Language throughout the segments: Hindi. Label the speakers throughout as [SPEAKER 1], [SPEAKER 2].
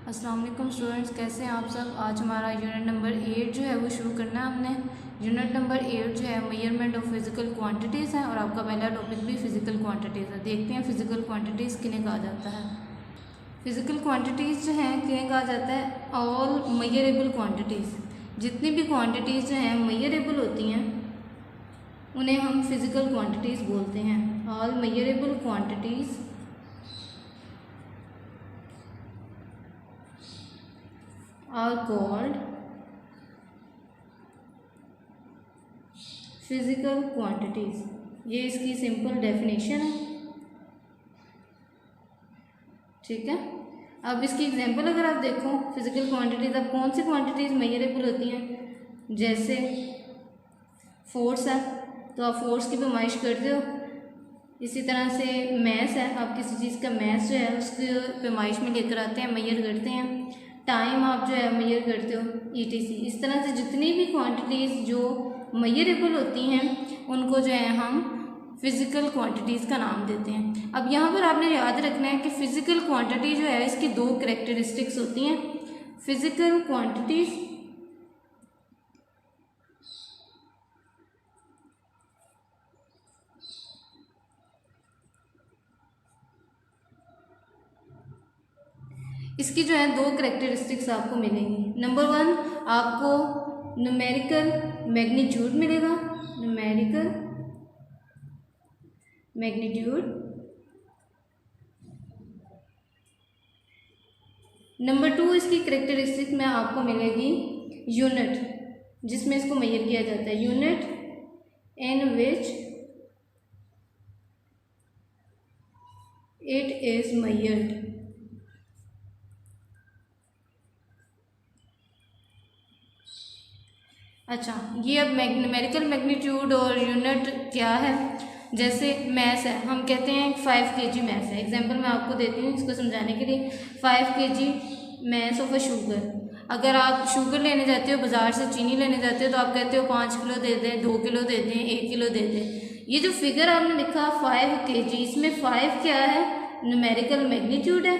[SPEAKER 1] अस्सलाम वालेकुम स्टूडेंट्स, कैसे हैं आप सब। आज हमारा यूनिट नंबर 8 जो है वो शुरू करना है हमने। यूनिट नंबर 8 जो है मेजरमेंट ऑफ फिज़िकल क्वांटिटीज़ है और आपका पहला टॉपिक भी फ़िज़िकल क्वांटिटीज़ है। देखते हैं फ़िज़िकल क्वांटिटीज़ किन्हें कहा जाता है। फ़िज़िकल क्वांटिटीज़ जो हैं किन्हें कहा जाता है, ऑल मेजरेबल क्वांटिटीज़। जितनी भी क्वांटिटीज़ जो हैं मेजरेबल होती हैं उन्हें हम फ़िज़िकल क्वांटिटीज़ बोलते हैं। All measurable quantities are called physical quantities। ये इसकी सिंपल डेफिनेशन है, ठीक है। अब इसकी एग्जांपल अगर आप देखो फिजिकल क्वांटिटीज, अब कौन सी क्वांटिटीज मेजरेबल होती हैं, जैसे फोर्स है तो आप फोर्स की पैमाइश करते हो। इसी तरह से मैस है, आप किसी चीज़ का मैस जो है उसकी पैमाइश में लेकर आते हैं, मेजर करते हैं। टाइम आप जो है मेजर करते हो, ETC। इस तरह से जितनी भी क्वांटिटीज़ जो मेजरेबल होती हैं उनको जो है हम फिज़िकल क्वांटिटीज़ का नाम देते हैं। अब यहाँ पर आपने याद रखना है कि फ़िज़िकल क्वांटिटी जो है इसकी दो कैरेक्टरिस्टिक्स होती हैं। फिज़िकल क्वांटिटीज़ इसकी जो है दो कैरेक्टरिस्टिक्स आपको मिलेंगी। नंबर 1 आपको न्यूमेरिकल मैग्नीट्यूड मिलेगा, न्यूमेरिकल मैग्नीट्यूड। नंबर 2 इसकी कैरेक्टरिस्टिक में आपको मिलेगी यूनिट, जिसमें इसको मेजर किया जाता है, unit in which it is measured. अच्छा, ये अब न्यूमेरिकल मैग्नीट्यूड और यूनिट क्या है। जैसे मैस है, हम कहते हैं 5 kg मैस है। एग्जांपल मैं आपको देती हूँ इसको समझाने के लिए। 5 kg mass of a sugar. अगर आप शुगर लेने जाते हो बाज़ार से, चीनी लेने जाते हो, तो आप कहते हो 5 किलो दे दें, 2 किलो दे दें, 1 किलो दे दें। ये जो फिगर आपने लिखा 5 kg, इसमें 5 क्या है, न्यूमेरिकल मैग्नीट्यूड है।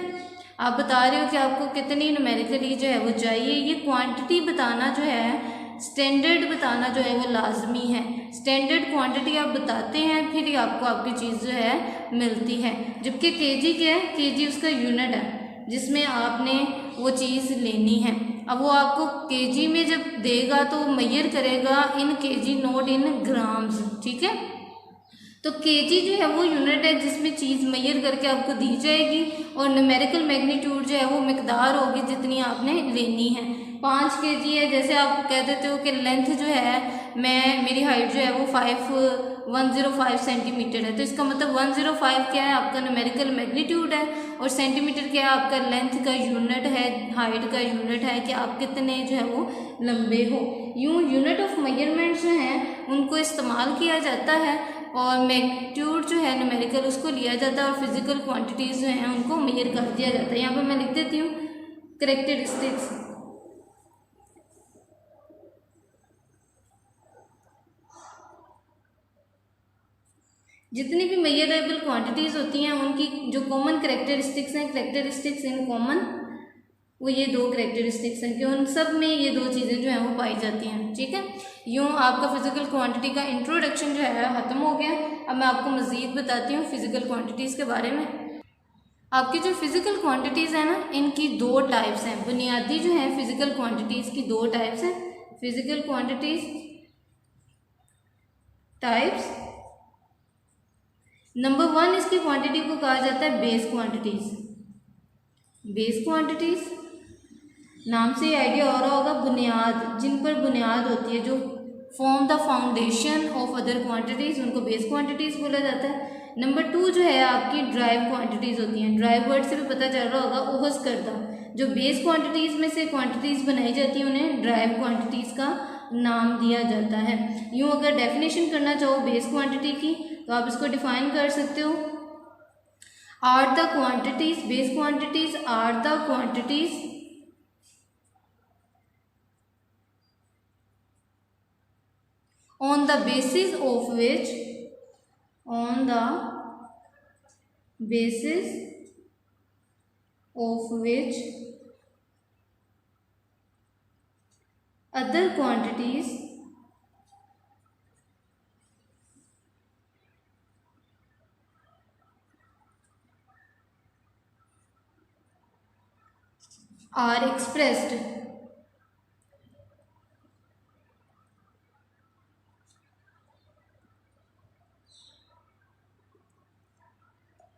[SPEAKER 1] आप बता रहे हो कि आपको कितनी न्यूमेरिकली जो है वो चाहिए। ये क्वांटिटी बताना जो है, स्टैंडर्ड बताना जो है वो लाजमी है। स्टैंडर्ड क्वांटिटी आप बताते हैं फिर ही आपको आपकी चीज़ जो है मिलती है। जबकि केजी क्या है, केजी उसका यूनिट है जिसमें आपने वो चीज़ लेनी है। अब वो आपको केजी में जब देगा तो मेजर करेगा इन केजी, नॉट इन ग्राम्स, ठीक है। तो केजी जो है वो यूनिट है जिसमें चीज़ मेजर करके आपको दी जाएगी, और न्यूमेरिकल मैग्नीट्यूड जो है वो मिकदार होगी जितनी आपने लेनी है। 5 kg है, जैसे आप कह देते हो कि लेंथ जो है, मेरी हाइट जो है वो 105 सेंटीमीटर है, तो इसका मतलब 105 क्या है, आपका न्यूमेरिकल मैग्नीट्यूड है, और सेंटीमीटर क्या है, आपका लेंथ का यूनिट है, हाइट का यूनिट है कि आप कितने जो है वो लंबे हो। यूँ यूनिट ऑफ मेजरमेंट जो हैं उनको इस्तेमाल किया जाता है, और मैग्नीट्यूड जो है न्यूमेरिकल उसको लिया जाता है, और फिजिकल क्वांटिटीज़ जो हैं उनको मेजर कर दिया जाता है। यहाँ पर मैं लिख देती हूँ कैरेक्टरिस्टिक्स। जितनी भी मेजरेबल क्वांटिटीज़ होती हैं उनकी जो कॉमन कैरेक्टरिस्टिक्स हैं, कैरेक्टरिस्टिक्स इन कॉमन, वो ये दो कैरेक्टरिस्टिक्स हैं कि उन सब में ये दो चीज़ें जो हैं वो पाई जाती हैं, ठीक है। यूँ आपका फिजिकल क्वांटिटी का इंट्रोडक्शन जो है ख़त्म हो गया। अब मैं आपको मज़ीद बताती हूँ फिजिकल क्वांटिटीज़ के बारे में। आपकी जो फिजिकल क्वांटिटीज़ हैं ना, इनकी दो टाइप्स हैं। बुनियादी जो हैं फिजिकल क्वांटिटीज़ की दो टाइप्स हैं। फिजिकल क्वांटिटीज़ टाइप्स, नंबर 1 इसकी क्वांटिटी को कहा जाता है बेस क्वांटिटीज़। बेस क्वांटिटीज़ नाम से आइडिया हो रहा होगा, बुनियाद, जिन पर बुनियाद होती है, जो form the foundation of other quantities, उनको बेस क्वांटिटीज़ बोला जाता है। नंबर 2 जो है आपकी ड्राइव क्वांटिटीज़ होती हैं। ड्राइव वर्ड से भी पता चल रहा होगा, ओहस करता। जो बेस क्वांटिटीज़ में से क्वांटिटीज़ बनाई जाती हैं उन्हें ड्राइव क्वांटिटीज़ का नाम दिया जाता है। यूँ अगर डेफिनेशन करना चाहो बेस क्वांटिटी की तो आप इसको डिफाइन कर सकते हो, are the quantities, base quantities are the quantities on the basis of which, on the basis of which other quantities are expressed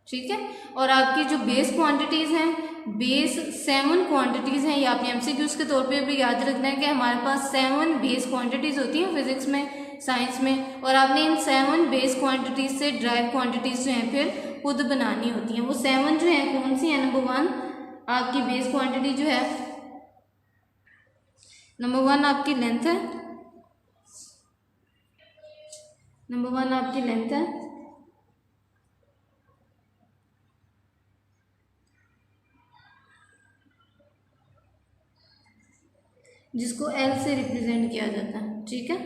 [SPEAKER 1] ठीक है। और आपकी जो बेस क्वांटिटीज़ हैं, बेस 7 क्वांटिटीज़ हैं, ये आपने एमसीक्यूज़ के तौर पे भी याद रखना है कि हमारे पास 7 बेस क्वांटिटीज़ होती हैं फिजिक्स में, साइंस में, और आपने इन 7 बेस क्वांटिटीज़ से ड्राइव क्वांटिटीज़ जो हैं फिर खुद बनानी होती हैं। वो 7 जो हैं कौन सी हैं? नंबर 1 आपकी बेस क्वांटिटी जो है, नंबर 1 आपकी लेंथ है, नंबर 1 आपकी लेंथ है, जिसको एल से रिप्रेजेंट किया जाता है, ठीक है।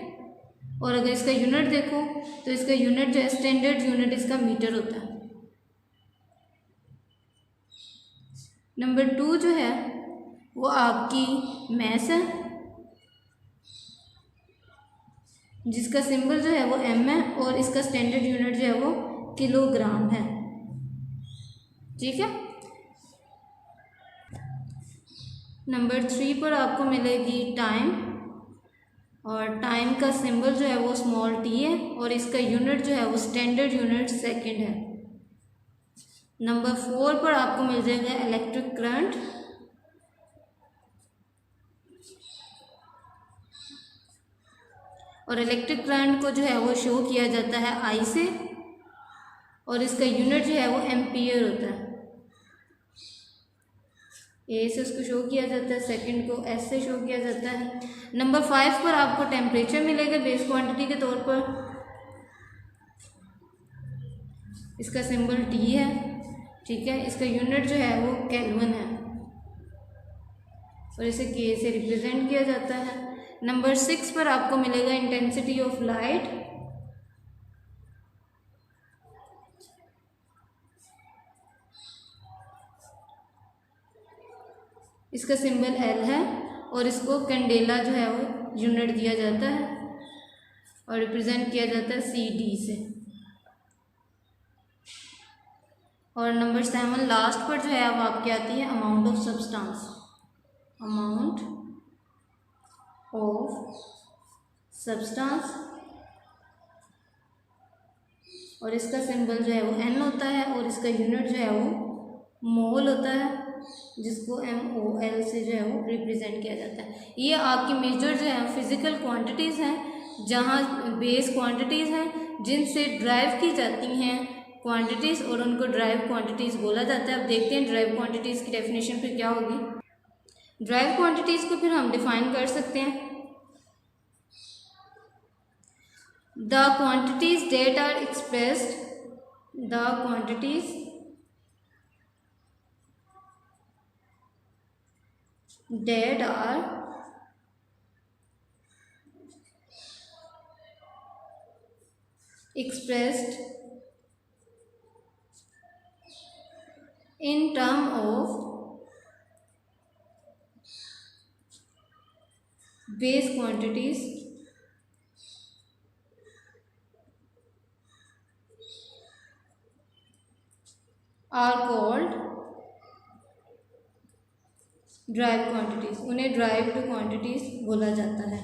[SPEAKER 1] और अगर इसका यूनिट देखो तो इसका यूनिट जो है, स्टैंडर्ड यूनिट इसका मीटर होता है। नंबर 2 जो है वो आपकी मैस है, जिसका सिंबल जो है वो एम है, और इसका स्टैंडर्ड यूनिट जो है वो किलोग्राम है, ठीक है। नंबर 3 पर आपको मिलेगी टाइम, और टाइम का सिंबल जो है वो स्मॉल टी है, और इसका यूनिट जो है वो स्टैंडर्ड यूनिट सेकंड है। नंबर 4 पर आपको मिल जाएगा इलेक्ट्रिक करंट, और इलेक्ट्रिक करंट को जो है वो शो किया जाता है आई से, और इसका यूनिट जो है वो एम्पियर होता है। ए से उसको शो किया जाता है, सेकंड को एस से शो किया जाता है। नंबर 5 पर आपको टेम्परेचर मिलेगा बेस क्वांटिटी के तौर पर, इसका सिंबल टी है, ठीक है। इसका यूनिट जो है वो केल्विन है, और इसे के से रिप्रेजेंट किया जाता है। नंबर 6 पर आपको मिलेगा इंटेंसिटी ऑफ लाइट, इसका सिंबल एल है, और इसको कैंडेला जो है वो यूनिट दिया जाता है और रिप्रेजेंट किया जाता है सी डी से। और नंबर 7 लास्ट पर जो है अब आपकी आती है amount of substance, amount of substance, और इसका सिंबल जो है वो एन होता है, और इसका यूनिट जो है वो मोल होता है, जिसको MOL से जो है वो रिप्रेजेंट किया जाता है। ये आपकी मेजर जो है फिजिकल क्वांटिटीज़ हैं, जहाँ बेस क्वांटिटीज़ हैं जिनसे ड्राइव की जाती हैं क्वांटिटीज़, और उनको ड्राइव क्वांटिटीज़ बोला जाता है। अब देखते हैं ड्राइव क्वांटिटीज़ की डेफिनेशन फिर क्या होगी। ड्राइव क्वांटिटीज़ को फिर हम डिफाइन कर सकते हैं, the quantities that are expressed, the quantities that are expressed in term of base quantities are called drive quantities, उन्हें ड्राइव्ड क्वांटिटीज़ बोला जाता है।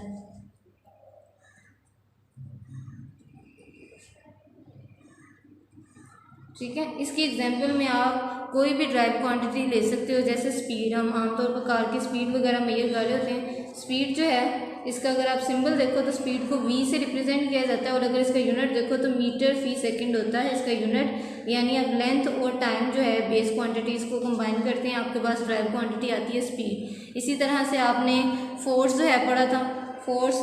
[SPEAKER 1] ठीक है, इसकी एग्जांपल में आप कोई भी ड्राइव क्वांटिटी ले सकते हो, जैसे स्पीड, हम आमतौर पर कार की स्पीड वगैरह मेजर कर रहे होते हैं। स्पीड जो है इसका अगर आप सिंबल देखो तो स्पीड को v से रिप्रेजेंट किया जाता है, और अगर इसका यूनिट देखो तो मीटर फी सेकंड होता है इसका यूनिट। यानी आप लेंथ और टाइम जो है बेस क्वांटिटीज़ को कंबाइन करते हैं, आपके पास ड्राइव क्वांटिटी आती है स्पीड। इसी तरह से आपने फोर्स जो है पढ़ा था, फोर्स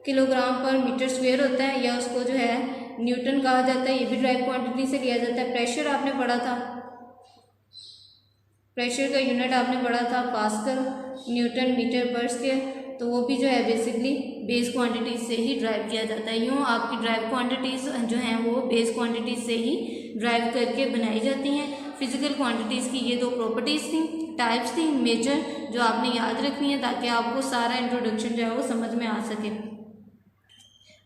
[SPEAKER 1] किलोग्राम पर मीटर स्क्वायर होता है, या उसको जो है न्यूटन कहा जाता है, ये भी ड्राइव क्वांटिटी से लिया जाता है। प्रेशर आपने पढ़ा था, प्रेशर का यूनिट आपने पढ़ा था पास्कल, न्यूटन मीटर पर स्क्वायर, तो वो भी जो है बेसिकली बेस क्वांटिटीज से ही ड्राइव किया जाता है। यूँ आपकी ड्राइव क्वांटिटीज़ जो हैं वो बेस क्वांटिटीज़ से ही ड्राइव करके बनाई जाती हैं। फिजिकल क्वांटिटीज़ की ये दो प्रॉपर्टीज़ थी। टाइप्स थी मेजर जो आपने याद रखनी है ताकि आपको सारा इंट्रोडक्शन जो है वो समझ में आ सके।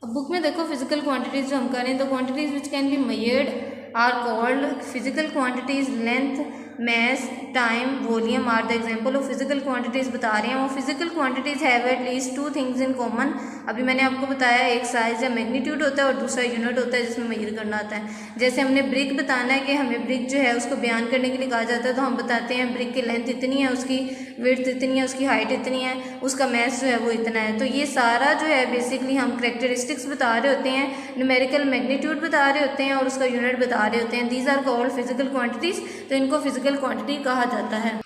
[SPEAKER 1] अब बुक में देखो फिजिकल क्वांटिटीज़ जो हम करें, तो quantities which can be measured are called physical quantities. Length, mass, time, volume are the example of physical quantities बता रहे हैं। वो physical quantities have at least two things in common. अभी मैंने आपको बताया एक साइज या मैग्नीट्यूड होता है और दूसरा यूनिट होता है जिसमें मेजर करना आता है। जैसे हमने ब्रिक बताना है कि हमें ब्रिक जो है उसको बयान करने के लिए कहा जाता है, तो हम बताते हैं ब्रिक की लेंथ इतनी है, उसकी विड्थ इतनी है, उसकी हाइट इतनी है, उसका मैस जो है वो इतना है। तो ये सारा जो है बेसिकली हम करेक्टरिस्टिक्स बता रहे होते हैं, न्यूमेरिकल मैग्नीट्यूड बता रहे होते हैं और उसका यूनिट बता रहे होते हैं। These are called physical quantities. तो इनको फिजिकल क्वांटिटी कहा जाता है।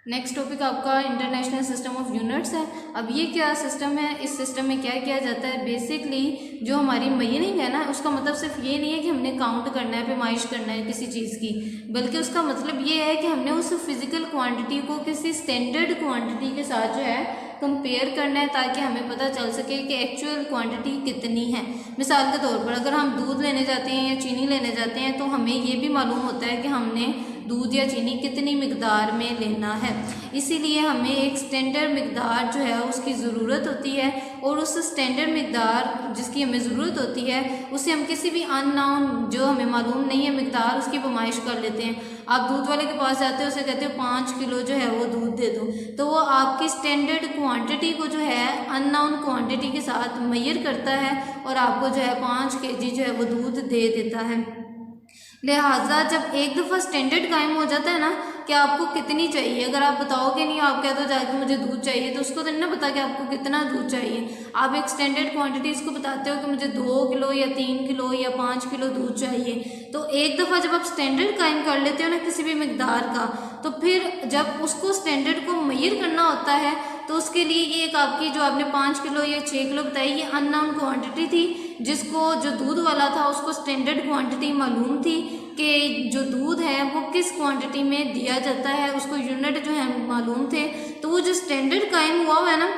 [SPEAKER 1] नेक्स्ट टॉपिक आपका इंटरनेशनल सिस्टम ऑफ यूनिट्स है। अब ये क्या सिस्टम है, इस सिस्टम में क्या किया जाता है, बेसिकली जो हमारी मेजरिंग है ना, उसका मतलब सिर्फ ये नहीं है कि हमने काउंट करना है, पैमाइश करना है किसी चीज़ की, बल्कि उसका मतलब ये है कि हमने उस फिजिकल क्वांटिटी को किसी स्टैंडर्ड क्वांटिटी के साथ जो है कंपेयर करना है ताकि हमें पता चल सके कि एक्चुअल क्वांटिटी कितनी है। मिसाल के तौर पर अगर हम दूध लेने जाते हैं या चीनी लेने जाते हैं तो हमें ये भी मालूम होता है कि हमने दूध या चीनी कितनी मिकदार में लेना है, इसीलिए हमें एक स्टैंडर्ड मिकदार जो है उसकी ज़रूरत होती है और उस स्टैंडर्ड मिकदार जिसकी हमें ज़रूरत होती है उसे हम किसी भी अननोन जो हमें मालूम नहीं है मिकदार उसकी पैमाइश कर लेते हैं। आप दूध वाले के पास जाते हो, उसे कहते हो 5 किलो जो है वो दूध दे दो, तो वो आपकी स्टैंडर्ड क्वांटिटी को जो है अननोन क्वांटिटी के साथ मेजर करता है और आपको जो है 5 kg जो है वो दूध दे देता है। लिहाजा जब एक दफ़ा स्टैंडर्ड कायम हो जाता है ना कि आपको कितनी चाहिए, अगर आप बताओगे नहीं, आप कह दो जाके मुझे दूध चाहिए, तो उसको तो नहीं ना पता कि आपको कितना दूध चाहिए। आप एक स्टैंडर्ड क्वांटिटी इसको बताते हो कि मुझे 2 किलो या 3 किलो या 5 किलो दूध चाहिए। तो एक दफ़ा जब आप स्टैंडर्ड कायम कर लेते हो ना किसी भी मिकदार का, तो फिर जब उसको स्टैंडर्ड को मेजर करना होता है तो उसके लिए ये एक आपकी जो आपने 5 किलो या 6 किलो बताई, ये अननोन क्वांटिटी थी जिसको जो दूध वाला था उसको स्टैंडर्ड क्वांटिटी मालूम थी कि जो दूध है वो किस क्वांटिटी में दिया जाता है, उसको यूनिट जो है मालूम थे। तो वो जो स्टैंडर्ड कायम हुआ है ना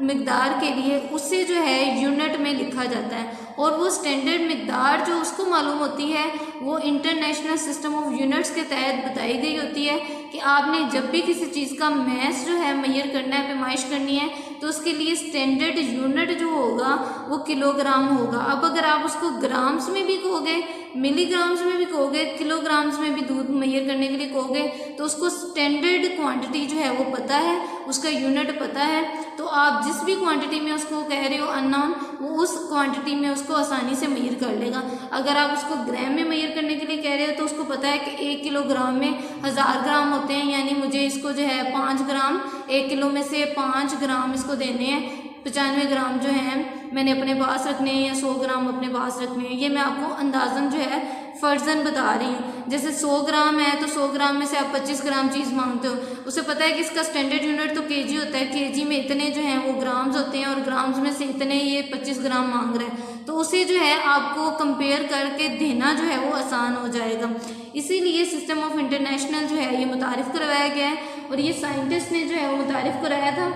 [SPEAKER 1] मिकदार के लिए, उससे जो है यूनिट में लिखा जाता है और वो स्टैंडर्ड मिकदार जो उसको मालूम होती है वो इंटरनेशनल सिस्टम ऑफ यूनिट्स के तहत बताई गई होती है कि आपने जब भी किसी चीज़ का मैस जो है मेजर करना है, पैमाइश करनी है, तो उसके लिए स्टैंडर्ड यूनिट जो होगा वो किलोग्राम होगा। अब अगर आप उसको ग्राम्स में भी कहोगे, मिलीग्राम्स में भी कहोगे, किलोग्राम्स में भी दूध मेजर करने के लिए कहोगे, तो उसको स्टैंडर्ड क्वांटिटी जो है वो पता है, उसका यूनिट पता है। तो आप जिस भी क्वांटिटी में उसको कह रहे हो अननोन, वो उस क्वांटिटी में उसको आसानी से मेजर कर लेगा। अगर आप उसको ग्राम में मेजर करने के लिए कह रहे हो तो उसको पता है कि 1 किलोग्राम में 1000 ग्राम होते हैं, यानी मुझे इसको जो है 5 ग्राम, 1 किलो में से 5 ग्राम इसको देने हैं, 95 ग्राम जो है मैंने अपने पास रखने हैं या 100 ग्राम अपने पास रखने हैं। ये मैं आपको अंदाज़न जो है फ़र्जन बता रही हूँ। जैसे 100 ग्राम है तो 100 ग्राम में से आप 25 ग्राम चीज़ मांगते हो, उसे पता है कि इसका स्टैंडर्ड यूनिट तो केजी होता है, केजी में इतने जो हैं वो ग्राम्स होते हैं और ग्राम्स में से इतने ये 25 ग्राम मांग रहे हैं, तो उसे जो है आपको कंपेयर करके देना जो है वो आसान हो जाएगा। इसीलिए सिस्टम ऑफ इंटरनेशनल जो है ये मुतारिफ़ करवाया गया है और ये साइंटिस्ट ने जो है वो मुतारिफ़ कराया था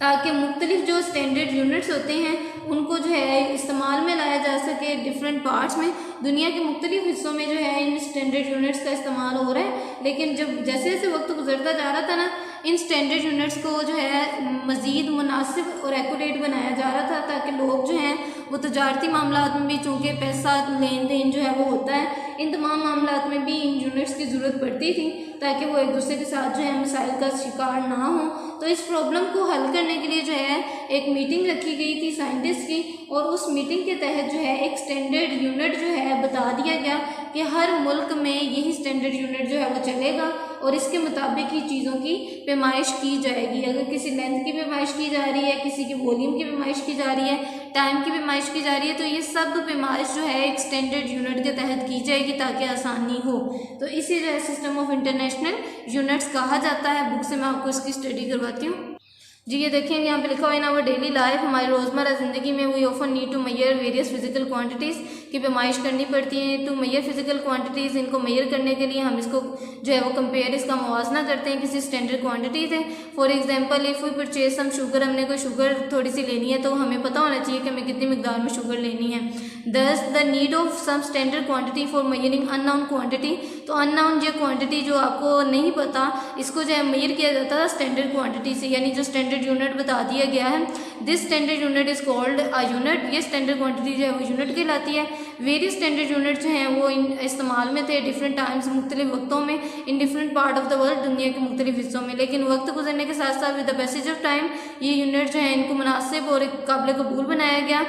[SPEAKER 1] ताकि मुख्तलिफ जो स्टैंडर्ड यूनिट्स होते हैं उनको जो है इस्तेमाल में लाया जा सके। डिफरेंट पार्ट्स में दुनिया के मुख्तलिफ हिस्सों में जो है इन स्टैंडर्ड यूनिट्स का इस्तेमाल हो रहा है, लेकिन जब जैसे जैसे वक्त गुजरता जा रहा था ना, इन स्टैंडर्ड यूनिट्स को जो है मज़ीद मुनासिब और एक्यूरेट बनाया जा रहा था ताकि लोग जो हैं वो तजारती मामलात में भी, चूँकि पैसा लेन देन जो है वो होता है, इन तमाम मामलात में भी इन यूनिट्स की ज़रूरत पड़ती थी ताकि वो एक दूसरे के साथ जो है मसाइल का शिकार ना हो। तो इस प्रॉब्लम को हल करने के लिए जो है एक मीटिंग रखी गई थी साइंटिस्ट की, और उस मीटिंग के तहत जो है एक स्टैंडर्ड यूनिट जो है बता दिया गया कि हर मुल्क में यही स्टैंडर्ड यूनिट जो है वो चलेगा और इसके मुताबिक ही चीज़ों की पैमाइश की जाएगी। अगर किसी लेंथ की पैमाइश की जा रही है, किसी की वॉल्यूम की पैमाइश की जा रही है, टाइम की पैमाइश की जा रही है, तो ये सब पैमाइश जो है एक स्टैंडर्ड यूनिट के तहत की जाएगी ताकि आसानी हो। तो इसी जो है सिस्टम ऑफ इंटरनेशनल यूनिट्स कहा जाता है। बुक से मैं आपको इसकी स्टडी करवाती हूँ। जी ये देखें यहाँ पे लिखा हुआ इन आवर डेली लाइफ, हमारी रोज़मर्रा ज़िंदगी में we often need to measure various physical quantities की पैमाइश करनी पड़ती है। टू मेजर फिजिकल क्वांटिटीज़, इनको मेजर करने के लिए हम इसको जो है वो कंपेयर, इसका मुवाजना करते हैं किसी स्टैंडर्ड क्वांटिटी से। For example if we purchase some sugar, हमने कोई शुगर थोड़ी सी लेनी है तो हमें पता होना चाहिए कि हमें कितनी मिकदार में शुगर लेनी है। Thus the need of some standard quantity for measuring unknown quantity, तो अननाउन जो क्वांटिटी जो आपको नहीं पता, इसको जो है मेजर किया जाता है स्टैंडर्ड क्वांटिटी से, यानी जो स्टैंडर्ड यूनिट बता दिया गया है, this standard unit is called a unit, ये स्टैंडर्ड क्वांटिटी जो है वो यूनिट कहलाती है। वेरियस स्टैंडर्ड यूनिट जो हैं वो इस्तेमाल में थे डिफरेंट टाइम्स, मुख्तलिफ वक्तों में, in different part of the world, दुनिया के मुख्तलिफ हिस्सों में। लेकिन वक्त गुजरने के साथ साथ with the passage of time ये यूनिट जो है इनको मुनासिब और काबिल कबूल बनाया गया।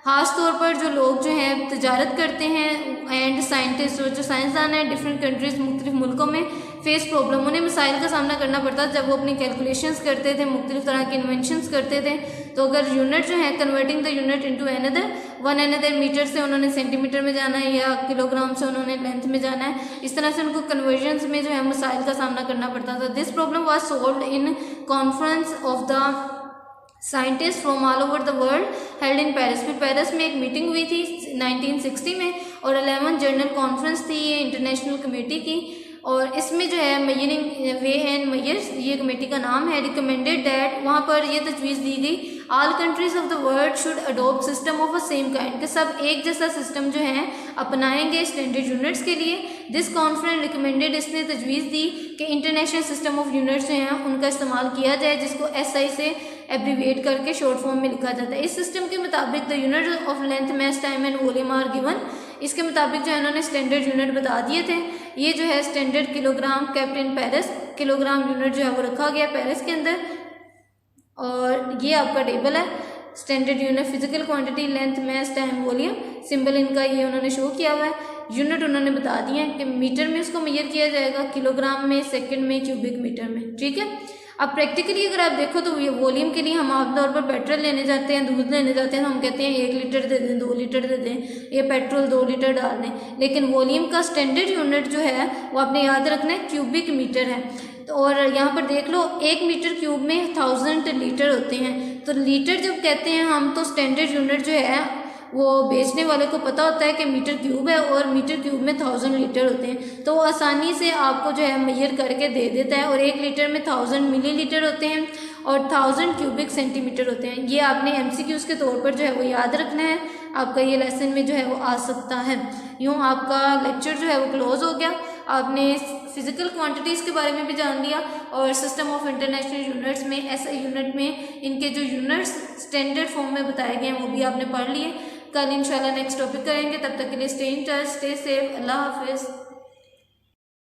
[SPEAKER 1] ख़ास तौर पर जो लोग जो हैं तजारत करते हैं एंड साइंटिस्ट और जो साइंसदान हैं डिफरेंट कंट्रीज़ मुख्तलिफ मुल्कों में फेस प्रॉब्लम, उन्हें मसाइल का सामना करना पड़ता था जब वो अपनी कैलकुलेशंस करते थे, मुख्तलिफ तरह के इन्वेंशंस करते थे। तो अगर यूनिट जो है converting the unit into another metre से उन्होंने सेंटीमीटर में जाना है या किलोग्राम से उन्होंने लेंथ में जाना है, इस तरह से उनको कन्वर्जन्स में जो है मसाइल का सामना करना पड़ता था। This problem was solved in conference of the scientist from all over the world held in Paris. फिर पेरिस में एक मीटिंग हुई थी 1960 में और 11 जनरल कॉन्फ्रेंस थी ये इंटरनेशनल कमेटी की, और इसमें जो है मेजरिंग वे एंड मेजर्स ये कमेटी का नाम है, रिकमेंडेड दैट, वहाँ पर ये तजवीज़ दी गई all countries of the world should adopt system of a same kind, कि सब एक जैसा सिस्टम जो है अपनाएंगे स्टैंडर्ड यूनिट्स के लिए। दिस कॉन्फ्रेंस रिकमेंडेड, इसने तजवीज़ दी कि इंटरनेशनल सिस्टम ऑफ यूनिट्स जो हैं उनका इस्तेमाल किया जाए, जिसको SI से एब्रीवेट करके शॉर्ट फॉर्म में लिखा जाता है। इस सिस्टम के मुताबिक the unit of length mass time and volume are given, इसके मुताबिक जो है उन्होंने स्टैंडर्ड यूनिट बता दिए थे। ये जो है standard kilogram kept in Paris, kilogram unit जो है वो रखा गया पेरिस के अंदर, और ये आपका टेबल है standard unit physical quantity length mass time volume, symbol इनका ये उन्होंने शो किया हुआ है। यूनिट उन्होंने बता दिए हैं कि मीटर में उसको मेजर किया जाएगा, किलोग्राम में, सेकंड में, क्यूबिक मीटर में, ठीक है। अब प्रैक्टिकली अगर आप देखो तो ये वॉल्यूम के लिए हम आमतौर पर पेट्रोल लेने जाते हैं, दूध लेने जाते हैं, तो हम कहते हैं 1 लीटर दे दें, 2 लीटर दे दें, ये पेट्रोल 2 लीटर डाल दें। लेकिन वॉल्यूम का स्टैंडर्ड यूनिट जो है वो आपने याद रखना है क्यूबिक मीटर है। तो और यहाँ पर देख लो 1 मीटर क्यूब में 1000 लीटर होते हैं। तो लीटर जब कहते हैं हम, तो स्टैंडर्ड यूनिट जो है वो बेचने वाले को पता होता है कि मीटर क्यूब है और मीटर क्यूब में 1000 लीटर होते हैं, तो वो आसानी से आपको जो है मेजर करके दे देता है। और 1 लीटर में 1000 मिलीलीटर होते हैं और 1000 क्यूबिक सेंटीमीटर होते हैं। ये आपने MCQs के तौर पर जो है वो याद रखना है, आपका ये लेसन में जो है वो आ सकता है। यूँ आपका लेक्चर जो है वो क्लोज हो गया। आपने फिजिकल क्वांटिटीज़ के बारे में भी जान लिया और सिस्टम ऑफ इंटरनेशनल यूनिट्स में SI यूनिट में इनके जो यूनिट्स स्टैंडर्ड फॉर्म में बताए गए हैं वो भी आपने पढ़ लिए। कल इंशाल्लाह नेक्स्ट टॉपिक करेंगे, तब तक के लिए stay in touch, stay safe, अल्लाह हाफिज़।